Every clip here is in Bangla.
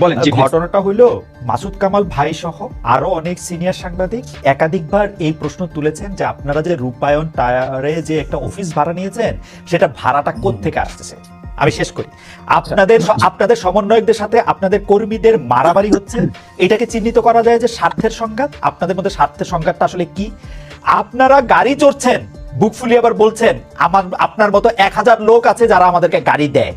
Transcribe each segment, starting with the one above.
বলেন। ঘটনাটা হইলো মাসুদ কামাল ভাই সহ আরো অনেক সিনিয়র সাংবাদিক একাধিকবার এই প্রশ্ন তুলেছেন যে আপনারা যে রূপায়ণ টায়ারে যে একটা অফিস ভাড়া নিয়েছেন সেটা ভাড়াটা কোত্থেকে আসতেছে। আমি শেষ করি, আপনাদের সমন্বয়কদের সাথে আপনাদের কর্মীদের মারামারি হচ্ছে, এটাকে চিহ্নিত করা যায় যে স্বার্থের সংঘাত। আপনাদের মধ্যে স্বার্থের সংঘাতটা আসলে কি? আপনারা গাড়ি চড়ছেন, বুক ফুলিয়ে আবার বলছেন আপনার মতো 1000 লোক আছে যারা আমাদেরকে গাড়ি দেয়।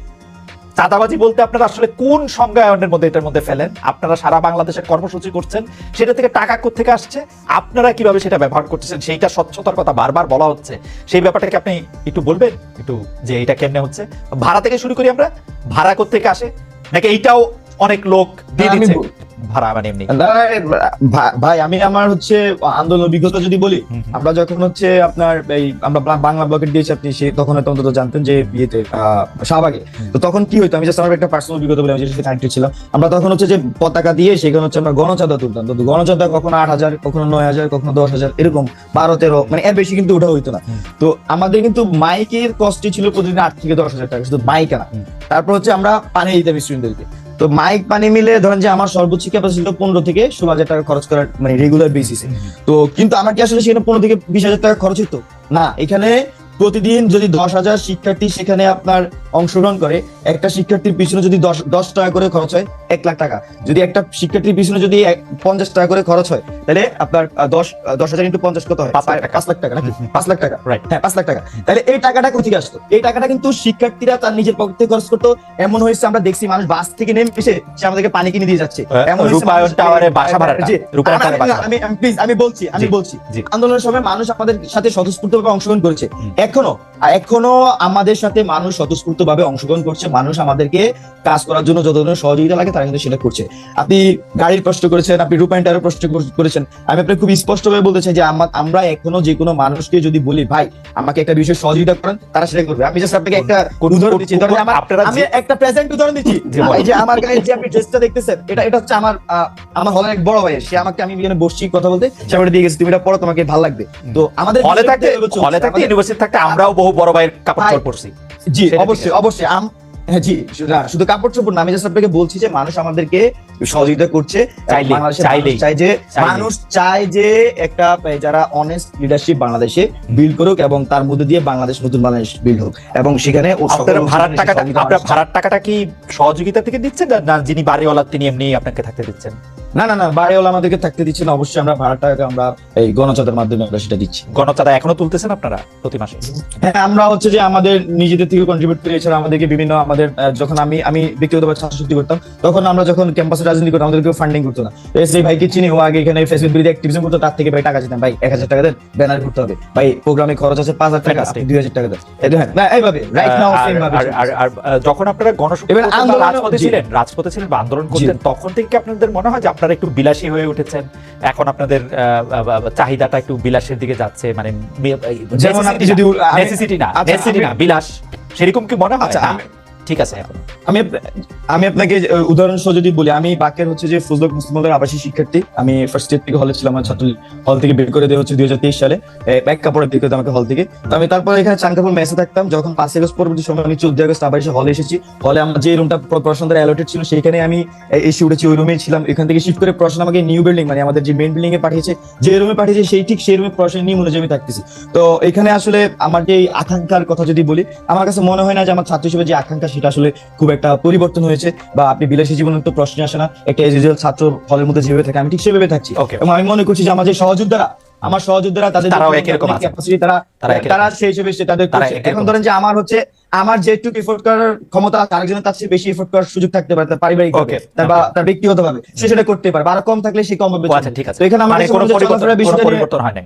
চাঁদাবাজি বলতে আপনারা আসলে কোন সংজ্ঞায়নের মধ্যে এটার মধ্যে ফেলেন? আপনারা সারা বাংলাদেশের কর্মসূচি করছেন, সেটা থেকে টাকা কোত্থেকে আসছে, আপনারা কিভাবে সেটা ব্যবহার করতেছেন, সেইটা স্বচ্ছতার কথা বারবার বলা হচ্ছে। সেই ব্যাপারটাকে আপনি একটু বলবেন একটু, যে এটা কেমনে হচ্ছে? ভাড়া থেকে শুরু করি আমরা, ভাড়া কোত্থেকে আসে, নাকি এইটাও অনেক লোক দিয়ে দিচ্ছে ভাড়া? মানে এমনি ভাই আমি আমার হচ্ছে আন্দোলন অভিজ্ঞতা যদি বলি, আমরা যখন হচ্ছে আপনার এই আমরা বাংলা ব্লকেট দিয়েছি, আপনি সে তখন হয়তো অন্তত জানতেন যে বিয়েতে শাহবাগে, তো তখন কি হইতো, আমি জাস্ট আমার একটা পার্সোনাল অভিজ্ঞতা বলে আমি যেটা কানেক্টেড ছিলাম, আমরা তখন হচ্ছে যে পতাকা দিয়ে সেখানে হচ্ছে আমরা গণচাঁদা তুলতাম। তো গণচাঁদা কখনো 8000, কখনো 9000, কখনো 10000, এরকম 12-13, মানে এর বেশি কিন্তু ওঠা হইতো না। তো আমাদের কিন্তু মাইকের কস্টই ছিল প্রতিদিন 8 থেকে 10,000 টাকা, শুধু মাইক আনা। তারপর হচ্ছে আমরা পানি দিতাম স্টুডেন্টদেরকে। তো মাইক পানি মিলে ধরেন যে আমার সর্বোচ্চ ক্যাপাসিটি ছিল 15 থেকে 16,000 টাকা খরচ করার, মানে রেগুলার বেসিসে। তো কিন্তু আমার কি আসলে সেখানে 15 থেকে 20,000 টাকা খরচ হতো না? এখানে প্রতিদিন যদি 10,000 শিক্ষার্থী সেখানে আপনার অংশগ্রহণ করে, একটা শিক্ষার্থীর পিছনে যদি 10 টাকা করে খরচ হয় 1 লাখ টাকা। যদি একটা শিক্ষার্থীর পিছনে যদি 50 টাকা করে খরচ হয়, তাহলে আপনার 10,000 ইন্টু 50 কত হয়? 5 লাখ টাকা নাকি? 5 লাখ টাকা, রাইট? হ্যাঁ, 5 লাখ টাকা। তাহলে এই টাকাটা কোথেকে আসতো? এই টাকাটা কিন্তু শিক্ষার্থীরা তার নিজের পকেট থেকে খরচ করতো। এমন হয়েছে আমরা দেখছি মানুষ বাস থেকে নেমে এসে সে আমাদেরকে পানি কিনে দিয়ে যাচ্ছে। এমন রূপায়ণ টাওয়ারে বাসা ভাড়াটা, রূপায়ণ টাওয়ারে বাসা। আমি বলছি আন্দোলনের সময় মানুষ আমাদের সাথে স্বতঃস্ফূর্তভাবে অংশগ্রহণ করেছে। এখনো আমাদের সাথে মানুষ স্বতঃস্ফূর্তভাবে অংশগ্রহণ করছে। মানুষ আমাদেরকে কাজ করার জন্য যত ধরনের সহযোগিতা লাগে তারা কিন্তু সেটা করছে। আপনি গাড়ির প্রশ্ন করেছেন, আপনি রূপায়ণ টাওয়ারের প্রশ্ন করেছেন। আমি আপনাকে খুব স্পষ্টভাবে বলতে চাই যে আমরা এখনো যে কোনো মানুষকে যদি বলি ভাই আমাকে একটা বিষয় সহযোগিতা করেন, তারা সেটা করবে। আমি জাস্ট আপনাকে একটা উদাহরণ দিচ্ছি। আমি একটা প্রেজেন্ট উদাহরণ দিচ্ছি। এই যে আমার গায়ে যে আপনি ড্রেসটা দেখতেছেন, এটা হচ্ছে আমার হলের এক বড় ভাইয়ের। সে আমাকে, আমি এখানে বসছি কথা বলতে, সে আমাকে দিয়ে গেছে তুমি এটা পড়ো, তোমাকে ভালো লাগবে। তো আমাদের হলে থাকতে ইউনিভার্সিটি থাকতে আমরাও বহু বড় ভাইয়ের কাপড় চোপড় পরছি। জি অবশ্যই হ্যাঁ জি, শুধু কাপড় চোপড় না, আমি জাস্ট আপনাকে বলছি যে মানুষ আমাদেরকে সহযোগিতা করছে। মানুষ চায় যে একটা যারা অনেস্ট লিডারশিপ বাংলাদেশে বিল্ড করুক এবং তার মধ্যে দিয়ে বাংলাদেশ নতুন বাংলাদেশ বিল্ড হোক। এবং সেখানে ভাড়ার টাকাটা কি সহযোগিতা থেকে দিচ্ছেন, না যিনি বাড়িওয়ালা তিনি এমনি আপনাকে থাকতে দিচ্ছেন? না, বাড়িওয়ালা আমাদেরকে থাকতে দিচ্ছে না। অবশ্যই আমরা ভাড়াটা আমরা এই গণচাঁদার মাধ্যমে আমরা সেটা দিচ্ছি। গণচাঁদা এখনো তুলতেছেন আপনারা প্রতি মাসে? হ্যাঁ, আমরা হচ্ছে যে আমাদের নিজেদের থেকে কন্ট্রিবিউট করে, এছাড়া আমাদেরকে বিভিন্ন আমাদের যখন আমি ব্যক্তিগতভাবে ছাত্রশক্তি করতাম, তখন আমরা যখন ক্যাম্পাসে রাজনীতি করতাম আমাদেরকে ফান্ডিং করতো না। সেই ভাইকে চিনি, ও আগে এখানে ফেসবুক বিরোধী অ্যাক্টিভিজম করতো, তার থেকে ভাই টাকা দিতাম, ভাই 1000 টাকা দেন, ব্যানার করতে হবে, ভাই প্রোগ্রামে খরচ আছে 5000 টাকা, 2000 টাকা দেন। এইভাবে রাইট নাও সেম ভাবে। আর যখন আপনারা গণশক্তি রাজপথে ছিলেন বা আন্দোলন করতেন, তখন থেকে আপনাদের মনে হয় যে আপনারা একটু বিলাসী হয়ে উঠেছেন, এখন আপনাদের চাহিদাটা একটু বিলাসের দিকে যাচ্ছে, মানে যেমন আপনি যদি নেসেসিটি না বিলাস, সেরকম কি মনে হয়? ঠিক আছে, এখন আমি আপনাকে উদাহরণ সহ যদি বলি, আমি বাকের হচ্ছে যে ফজলক মুসলিম হলের আবাসিক শিক্ষার্থী। আমি ফার্স্ট ইয়ার থেকে হলে ছিলাম, আমার ছাত্র হল থেকে বের করে দেওয়া হচ্ছে 2023 সালে, ব্যাগ কাপড়ে বের করে আমাকে হল থেকে। তো আমি তারপর এখানে চাঙ্কাপুর মেসে থাকতাম। যখন 5 আগস্ট পরবর্তী সময় আমি 14 আগস্ট আবার এসে হলে এসেছি। হলে আমার যে রুমটা পড়াশোনার অ্যালটেড ছিল সেখানে আমি এসে উঠেছি, ওই রুমে ছিলাম। এখান থেকে শিফট করে পড়াশোনা আমাকে নিউ বিল্ডিং, মানে আমাদের যে মেইন বিল্ডিং এ পাঠিয়েছে, যে রুমে পাঠিয়েছে ঠিক সেই রুমে পড়াশোনা নিয়ে অনুযায়ী আমি থাকতেছি। তো এখানে আসলে আমার যে আকাঙ্ক্ষার কথা যদি বলি, আমার কাছে মনে হয় না যে আমার ছাত্র হিসেবে যে আকাঙ্ক্ষা সেটা আসলে খুব একটা পরিবর্তন হয়েছে, বা আপনি বিলাসী জীবনের তো প্রশ্ন আসে না। একটা এজিজুয়াল ছাত্র হলের মধ্যে যেভাবে থাকে আমি ঠিক সেভাবে থাকছি। এবং আমি মনে করছি যে আমার যে সহযোদ্ধারা তাদের তারা সেই হিসেবে তাদের এখন ধরেন যে আমার যেটুকু এফোর্ট করার ক্ষমতা আরেকজনের তার চেয়ে বেশি এফোর্ট করার সুযোগ থাকতে পারে, তার পারিবারিক তার ব্যক্তিগত ভাবে সে সেটা করতে পারে, আর কম থাকলে সে কম ভাবে। তো এখানে আমার পরিবর্তন হয় না।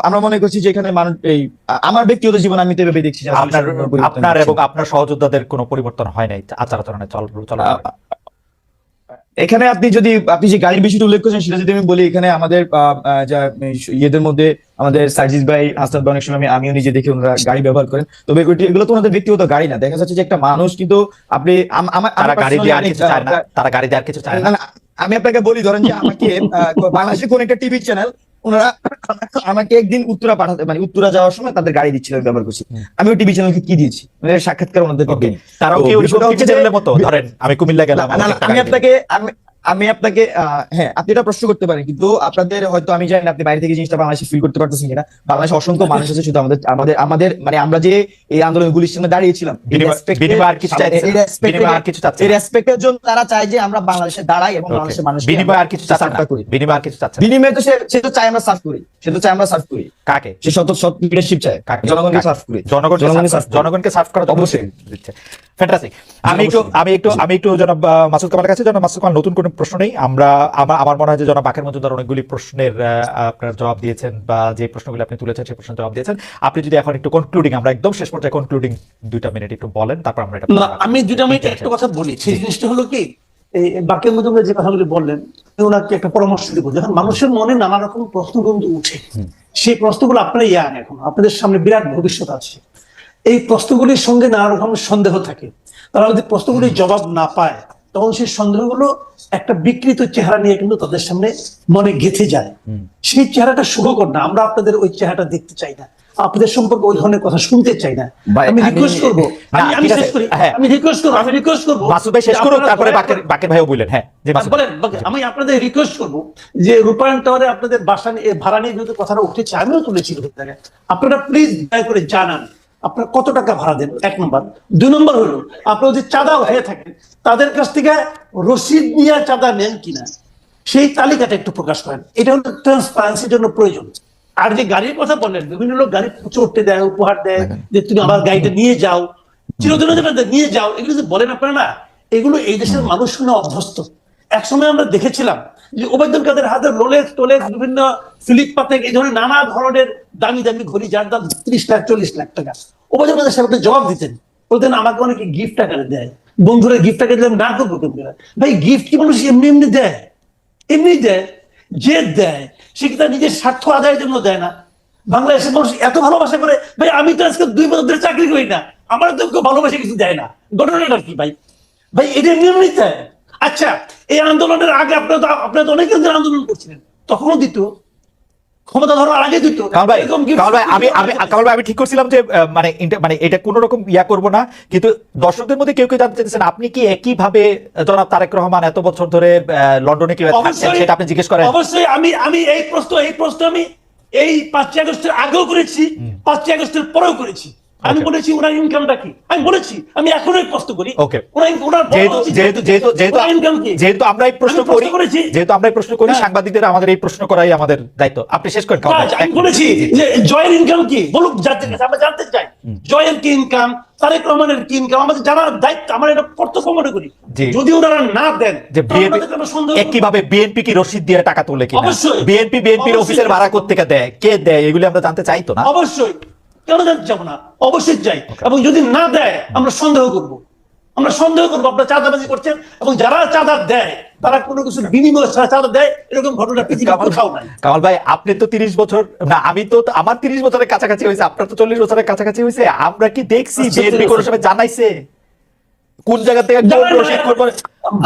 আমরা মনে করছি যে এখানে মানুষ আমার ব্যক্তিগত জীবন আমি তো ভেবে দেখছি আপনার এবং আপনার সহযোদ্ধাদের কোনো পরিবর্তন হয় নাই আচার আচরণে এখানে আপনি যে গাড়ির বিষয়টা উল্লেখ করেছেন সেটা যদি আমি বলি, এখানে আমাদের ইয়েদের মধ্যে আমাদের সার্জিস ভাই, হাসনাত ভাই, অনেক সময় আমিও নিজে দেখি ওনারা গাড়ি ব্যবহার করেন। তবে এগুলো তো ওনাদের ব্যক্তিগত গাড়ি না। দেখা যাচ্ছে যে একটা মানুষ কিন্তু আপনি আমি আপনাকে বলি, ধরেন যে আমাকে বাংলাদেশের কোন একটা টিভি চ্যানেল ওনারা আমাকে একদিন উত্তরা পাঠাতে, মানে উত্তরা যাওয়ার সময় তাদের গাড়ি দিচ্ছিল, আমি ব্যবহার করছি। আমি টিভি চ্যানেলকে কি দিয়েছি, মানে সাক্ষাৎকার ওনাদেরকে ওকে, দিই। তারাও তো কি ওরকম বিষয়টা টিভি হচ্ছে যে- চ্যানেলের মতো ধরেন আমি কুমিল্লা গেলাম, না, আমাকে না, একটা আমি গাড়ি দিন। আপনাকে আমি আপনাকে হ্যাঁ, আপনি এটা প্রশ্ন করতে পারেন, কিন্তু আপনাদের হয়তো আমি জানি না আপনি বাইরে থেকে জিনিসটা বাংলাদেশে ফিল করতে পারতেছেন কিনা। বাংলাদেশে অসংখ্য মানুষ আছে, শুধু আমাদের আমাদের আমাদের মানে আমরা যে এই আন্দোলনগুলির সামনে দাঁড়িয়েছিলাম, এই বিনিময় আর কিছু চাইছে না? বিনিময় আর কিছু চাচ্ছে এই না? রেসপেক্টের জন্য তারা চায় যে আমরা বাংলাদেশে দাঁড়াই এবং Okay. বাংলাদেশের মানুষ বিনিময় আর কিছু চাচ্ছে না? করি। বিনিময় আর কিছু চাচ্ছে না? বিনিময়ে তো সে তো চাই আমরা সার্ভ করি, সে তো চাই আমরা সার্ভ করি, কাকে? সে সৎ লিডারশিপ চায়, কাকে? জনগণকে কাকে? সার্ভ করি, জনগণকে জনগণকে serve serve করা- জনগণকে সার্ভ করা অবশ্যই। দিচ্ছে। ফ্যান্টাস্টিক। আমি একটু জনাব মাসুদ কামালের কাছে, জনাব মাসুদ কামাল, নতুন কোনো প্রশ্ন নেই। আমার মনে হয় যে জনাব বাকের মজুমদার অনেকগুলি প্রশ্নের আপনার জবাব দিয়েছেন, বা যে প্রশ্নগুলি আপনি তুলেছেন সেই প্রশ্নের জবাব দিয়েছেন। আপনি যদি এখন একটু কনক্লুডিং, আমরা একদম শেষ পর্যায়ে কনক্লুডিং 2 মিনিট একটু বলেন, তারপর আমরা এটা না, আমি 2 মিনিট একটা কথা বলি। সেই জিনিসটা হলো কি, এই বাকের মধ্যে যে কথাগুলি বললেন, ওনাকে একটা পরামর্শ দিব। যখন মানুষের মনে নানা রকম প্রশ্ন কিন্তু উঠে, সেই প্রশ্নগুলো আপনারা ইয়ান, এখন আপনাদের সামনে বিরাট ভবিষ্যৎ আছে। এই প্রশ্নগুলির সঙ্গে নানা রকম সন্দেহ থাকে। তারা যদি প্রশ্নগুলির জবাব না পায়, তখন সেই সন্দেহগুলো একটা বিকৃত চেহারা নিয়ে কিন্তু তাদের সামনে মনে গেঁথে যায়। সেই চেহারাটা শুভকর না। আমরা আপনাদের ওই চেহারাটা দেখতে চাই না, আপনাদের সম্পর্কে ওই ধরনের কথা শুনতে চাই না। ভাই, আমি রিকোয়েস্ট করবো, না, আমি ঠিক আছে, শেষ করি, হ্যাঁ। আমি রিকোয়েস্ট করবো মাসুদ ভাই শেষ যে করুক, আপনারা তারপরে দয়া করে- বাকের ভাইও বললেন। হ্যাঁ, যে মাসুদ বলেন, আমি আপনাদের রিকোয়েস্ট করবো যে রূপায়ণ টাওয়ারে আপনাদের বাসা নিয়ে, ভাড়া নিয়ে যেহেতু কথাটা উঠেছে, আমিও তুলেছি, আপনারা প্লিজ দয়া করে জানান আপনারা কত টাকা ভাড়া দেন, 1 নম্বর। 2 নম্বর হলো, আপনারা যদি চাঁদা হয়ে থাকেন, তাদের কাছ থেকে রসিদ নিয়ে চাঁদা নেন কিনা, সেই তালিকাটা একটু প্রকাশ করেন। এটা হলো ট্রান্সপারেন্সির জন্য প্রয়োজন। আর যে গাড়ির কথা বললেন, বিভিন্ন লোক গাড়ি চড়তে দেয়, উপহার দেয়, যে তুমি আমার গাড়িটা নিয়ে যাও, চিরদিনের জন্য নিয়ে যাও, এগুলো যে বলেন আপনারা না, এগুলো এই দেশের মানুষ শুনে অভ্যস্ত। একসময় আমরা দেখেছিলাম যে ওবায়দুল কাদের হাতে রোলেক্স টোলেক্স, বিভিন্ন ফিলিপ পাতেক, এই ধরনের নানা ধরনের দামি দামি ঘড়ি, যার দাম 30 লাখ 40 লাখ টাকা। ওবায়দুল কাদের সাহেব জবাব দিতেন, বলতেন আমাকে অনেকে গিফট আকারে দেয়, বন্ধুরা গিফট আকারে দিলাম, না করবো কেন? ভাই, গিফট কি মানুষ এমনি এমনি দেয়? এমনি দেয়? যে দেয় সে কি তার নিজের স্বার্থ আদায়ের জন্য দেয় না? বাংলাদেশের মানুষ এত ভালোবাসা করে, ভাই আমি তো আজকে 2 বছর ধরে চাকরি করি না, আমার তো কেউ ভালোবাসা কিছু দেয় না। ঘটনাটা কি ভাই? ভাই, এটা নিয়ম নিতে। আচ্ছা, এই আন্দোলনের আগে আপনারা তো অনেক দিন আন্দোলন করছিলেন, তখনও দিত, ক্ষমতা ধরার আগে দিত। কামাল ভাই, এরকম gift- কামাল ভাই, আমি ঠিক করছিলাম যে মানে এটা কোন রকম করব না, কিন্তু দর্শকদের মধ্যে কেউ কেউ জানতে চাইছেন আপনি কি একইভাবে জনাব তারেক রহমান এত বছর ধরে লন্ডনে কিভাবে থাকছেন, অবশ্যই, সেটা আপনি জিজ্ঞেস করেন। অবশ্যই। আমি এই প্রশ্ন আমি এই 5ই আগস্টের আগেও করেছি, 5ই আগস্টের পরেও করেছি। আমি Okay. বলেছি ওনার ইনকামটা কি, আমি বলেছি, আমি এখনো এই প্রশ্ন করি। Okay. ওনার বলা উচিত ওনার income কি? যেহেতু আমরা এই প্রশ্ন আমি প্রশ্ন করি, করেছি। হ্যাঁ। সাংবাদিকদের আমাদের এই প্রশ্ন করাই আমাদের দায়িত্ব। আপনি শেষ করেন কামাল ভাই। আমি বলেছি যে জয়ের ইনকাম কি, বলুক জাতির কাছে, আমরা জানতে চাই জয়ের কি ইনকাম, তারেক রহমানের কি ইনকাম, আমাদের জানার দায়িত্ব, আমরা এটা কর্তব্য মনে করি। জি। যদি ওনারা না দেন, যে তাহলে আমাদের কোনো সন্দেহ নেই। একইভাবে বিএনপি কি রসিদ দিয়ে টাকা তোলে কিনা, অবশ্যই। বিএনপির অবশ্যই। অফিসের ভাড়া কোত্থেকে দেয়, কে দেয়, এগুলি আমরা জানতে চাই তো না? অবশ্যই, কেন জানতে যাবো না? অবশ্যই চাই। এবং যদি না দেয়, আমরা সন্দেহ করব, আপনারা চাঁদাবাজি করছেন, এবং যারা চাঁদা দেয় তারা কোনো কিছু বিনিময়ে চাঁদা দেয়, এরকম ঘটনা পৃথিবীর কোথাও নাই। কামাল ভাই, আপনি তো 30 বছর না, আমি তো আমার 30 বছরের কাছাকাছি হয়েছে, আপনার তো 40 বছরের কাছাকাছি হয়েছে। আমরা কি দেখছি আচ্ছা, বিএনপি কোনো সময় জানাইছে কোন জায়গা থেকে কোন জানাই না। রসিদ করবো?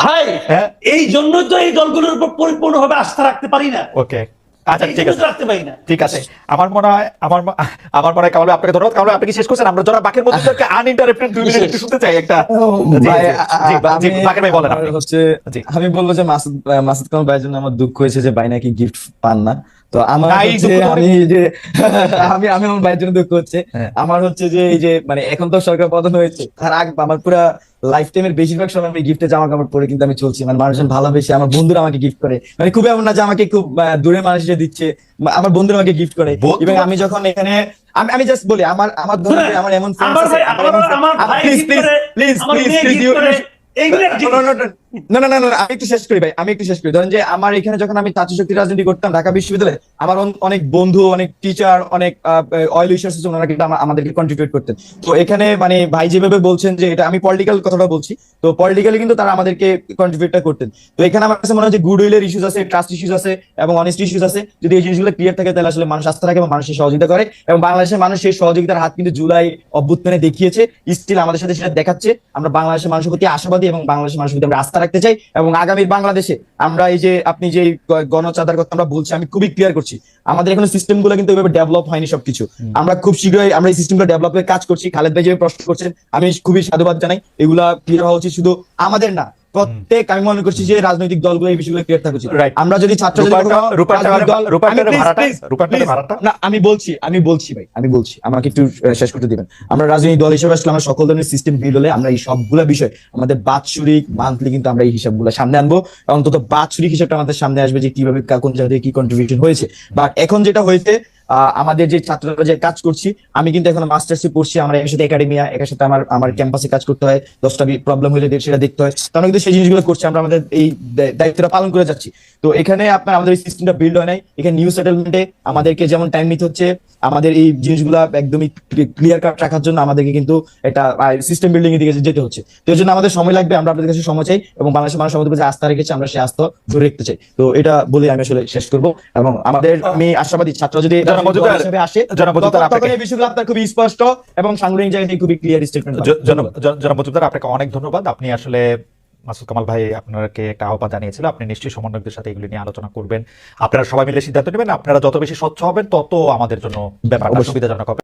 ভাই, হ্যাঁ। এই জন্যই তো এই দলগুলোর উপর পরিপূর্ণভাবে আস্থা রাখতে পারি না। ওকে, আচ্ছা, এই ঠিক জন্য আছে, তো রাখতে পারি না। ঠিক আছে। আমার মনে হয় কামাল ভাই, আপনাকে ধন্যবাদ। কামাল ভাই, আপনি কি শেষ করছেন? আমরা যারা বাকের মধ্যে আনইন্টারাপ্টেড 2 মিনিট একটু শুনতে চাই একটা। জি, ভাই, জি, জি, বাকের ভাই বলেন আপনি। আমার হচ্ছে জি। আমি বলবো যে মাসুদ কামাল ভাইয়ের জন্য আমার দুঃখ হয়েছে যে ভাই নাকি গিফট পান না। তো আমার না, এই হচ্ছে দুঃখ তো আমি যে আমি আমার ভাইয়ের জন্য দুঃখ হচ্ছে। হ্যাঁ। আমার হচ্ছে যে এই যে মানে এখন তো সরকার পতন হয়েছে, তার আগে আমার পুরো লাইফ টাইমের বেশিরভাগ সময় আমি গিফটে জামা কাপড় পরে কিন্তু আমি চলছি, মানে মানুষজন ভালোবেসে, আমার বন্ধুরা আমাকে গিফট করে, মানে খুব এমন না যে আমাকে খুব দূরে মানুষ যে দিচ্ছে, আমার বন্ধুরা আমাকে গিফট করে। এবং আমি যখন এখানে আমি জাস্ট বলি আমার ধরুন যে আমার এমন friends আমার আছে, ভাই, আমার ভাই প্লিজ gift করে, প্লিজ আমার প্লিজ মেয়ে প্লিজ gift করে, এইগুলো এক জিনিস। না, আমি একটু শেষ করি ভাই, ধরেন যে আমার এখানে যখন আমি ছাত্র শক্তি রাজনীতি করতাম ঢাকা বিশ্ববিদ্যালয়ে, আমার অনেক বন্ধু, অনেক টিচার, অনেক অয়েল উইশার্স আছে, ওনারা কিন্তু আমাদেরকে কন্ট্রিবিউট করতেন। তো এখানে মানে ভাই যেভাবে বলছেন যে এটা আমি পলিটিক্যাল কথাটা বলছি, তো পলিটিক্যালি কিন্তু তারা আমাদেরকে কন্ট্রিবিউটটা করতেন। তো এখানে আমার কাছে মনে হয় যে গুড উইলের ইস্যুস আছে, ট্রাস্ট ইস্যুস আছে এবং অনেস্ট ইস্যুস আছে। যদি এই জিনিসগুলো ক্লিয়ার থাকে তাহলে আসলে মানুষ আস্থা রাখে এবং মানুষের সহযোগিতা করে, এবং বাংলাদেশের মানুষ সেই সহযোগিতার হাত কিন্তু জুলাই অভ্যুত্থানে দেখিয়েছে, স্টিল আমাদের সাথে সেটা দেখাচ্ছে। আমরা বাংলাদেশের মানুষের প্রতি আশাবাদী এবং বাংলাদেশের মানুষের প্রতি আমরা আস্থা রাখতে চাই এবং আগামী বাংলাদেশে আমরা এই যে আপনি যে গণচাঁদার কথা আমরা বলছি, আমি খুবই ক্লিয়ার করছি, আমাদের এখানে সিস্টেম গুলো কিন্তু ওইভাবে ডেভেলপ হয়নি সবকিছু। আমরা খুব শীঘ্রই আমরা এই সিস্টেমগুলো ডেভেলপের কাজ করছি। খালেদ ভাই যে প্রশ্ন করছেন আমি খুবই সাধুবাদ জানাই। এগুলা ক্লিয়ার হওয়া উচিত শুধু আমাদের না, প্রত্যেক, আমি মনে করছি যে রাজনৈতিক দলগুলো এই বিষয়গুলো ক্লিয়ার থাকা উচিত। Right. আমরা যদি ছাত্র আমি বলছি ভাই, আমি বলছি, আমাকে একটু শেষ করতে দিবেন। আমরা রাজনৈতিক দল হিসেবে আসলে আমরা সকল ধরনের সিস্টেম বিল হলে আমরা এই সবগুলা বিষয় আমাদের বাৎসরিক মান্থলি কিন্তু আমরা এই হিসাবগুলো সামনে আনবো। অন্তত বাৎসরিক হিসাবটা আমাদের সামনে আসবে যে কিভাবে কোন জায়গা থেকে কি কন্ট্রিবিউশন হয়েছে। বাট এখন যেটা হয়েছে, আমাদের যে ছাত্ররা যে কাজ করছি, আমি কিন্তু এখন মাস্টার্সে পড়ছি, আমার এর সাথে একাডেমিয়া, এর সাথে আমার ক্যাম্পাসে কাজ করতে হয়, 10টা প্রবলেম হলে সেটা দেখতে হয়। তো আমরা কিন্তু সেই জিনিসগুলো করছি, আমরা আমাদের এই দায়িত্বটা পালন করে যাচ্ছি। তো এখানে আপনার আমাদের এই সিস্টেমটা বিল্ড হয় নাই। এখানে নিউ সেটেলমেন্টে আমাদেরকে যেমন টাইম নিতে হচ্ছে, আমাদের এই জিনিসগুলা একদমই ক্লিয়ার কাট রাখার জন্য আমাদেরকে কিন্তু একটা সিস্টেম বিল্ডিং এর দিকে যেতে হচ্ছে। তো এর জন্য আমাদের সময় লাগবে, আমরা আপনাদের কাছে সময় চাই এবং বাংলাদেশের মানুষ আমাদের কাছে আস্থা রেখেছে, আমরা সেই আস্থা ধরে রাখতে চাই। তো এটা বলে আমি আসলে শেষ করবো এবং আমি আশাবাদী ছাত্র যদি হিসেবে আসে তখন এই বিষয়গুলো আপনার খুবই স্পষ্ট এবং সাংগঠনিক জায়গা থেকে খুবই ক্লিয়ার স্টেটমেন্ট। জনাব মজুমদার, আপনাকে অনেক ধন্যবাদ। আপনি আসলে মাসুদ কামাল ভাই আপনাকে একটা আহ্বান জানিয়েছিল, আপনি নিশ্চয়ই সমন্বয়কদের সাথে এগুলি নিয়ে আলোচনা করবেন, আপনারা সবাই মিলে সিদ্ধান্ত নেবেন। আপনারা যত বেশি স্বচ্ছ হবেন তত আমাদের জন্য ব্যাপারটা সুবিধাজনক হবে।